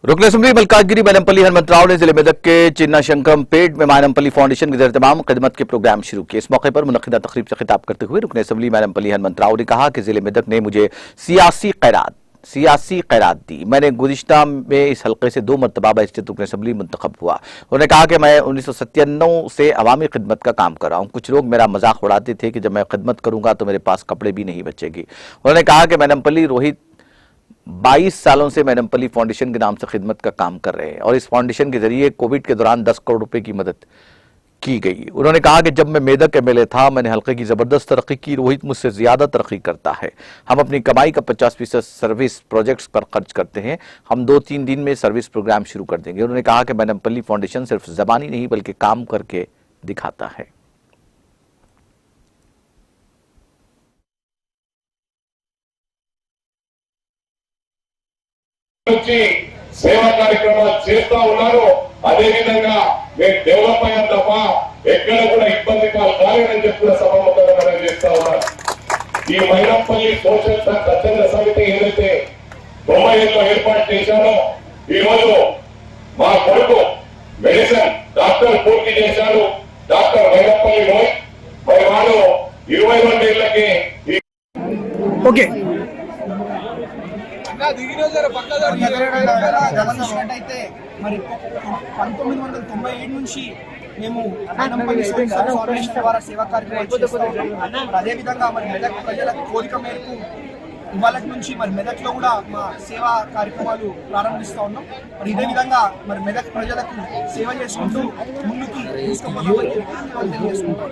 रुकन असम्बली मलकाजगिरी मैनमपल्ली हनुमंतराव ने जिले मेदक के चिन्ना शंकरमपेट में मैनमपल्ली फाउंडेशन के तमाम खिदमत के प्रोग्राम शुरू किए। इस मौके पर मुनक्किदा तकरीब से खिताब करते हुए रुकन असम्बली मैनमपल्ली हनुमंतराव ने कहा कि जिले मेदक ने मुझे सियासी खैरात दी। मैंने गुज़िश्ता में इस हल्के से 2 मरतबा बैरिस्टर रुकन असम्बली मुंतखब हुआ। उन्होंने कहा कि मैं 1997 से अवामी खिदमत का काम कर रहा हूँ। कुछ लोग मेरा मजाक उड़ाते थे कि जब मैं खिदमत करूंगा तो मेरे पास कपड़े भी नहीं बचेगी। उन्होंने कहा कि मैनमपल्ली रोहित 22 सालों से मैनमपल्ली फाउंडेशन के नाम से खिदमत का काम कर रहे हैं और इस फाउंडेशन के जरिए कोविड के दौरान 10 करोड़ रुपए की मदद की गई। उन्होंने कहा कि जब मैं मेदक एमएलए था मैंने हल्के की जबरदस्त तरक्की की। रोहित मुझसे ज्यादा तरक्की करता है। हम अपनी कमाई का 50% सर्विस प्रोजेक्ट्स पर खर्च करते हैं। हम 2-3 दिन में सर्विस प्रोग्राम शुरू कर देंगे। उन्होंने कहा कि मैनमपल्ली फाउंडेशन सिर्फ जबानी नहीं बल्कि काम करके दिखाता है। సేవా కార్యక్రమాలు చేస్తా ఉన్నారు। అదే విధంగా మేము డెవలప్ అయిన తప్ప ఎక్కడ కూడా ఇబ్బంది కాలేదని చెప్పిన సభాముఖంగా మనం చేస్తా ఉన్నాం। ఈ మైనంపల్లి సోషల్ స్వచ్ఛంద సమితి ఏదైతే 90లో ఏర్పాటు చేశారో ఈ రోజు మా కొడుకు మెడిసిన్ డాక్టర్ పూర్తి చేశారు, డాక్టర్ మైనంపల్లి రోహిత్। మరి వాళ్ళు 22 ఏళ్లకి ఓకే గమనించినట్టయితే మరి 1997 నుంచి మేము मैनमपल्ली ఫౌండేషన్ ద్వారా సేవా కార్యక్రమాలు చేస్తూ ఉన్నాం। అదేవిధంగా మరి మెదక్ ప్రజల కోరిక మేరకు ఇవాళ నుంచి మరి మెదక్లో కూడా మా సేవా కార్యక్రమాలు ప్రారంభిస్తూ ఉన్నాం। మరి ఇదే విధంగా మరి మెదక్ ప్రజలకు సేవ చేసుకుంటూ ముందుకి తీసుకుపోతామని తెలియజేసుకుంటాం।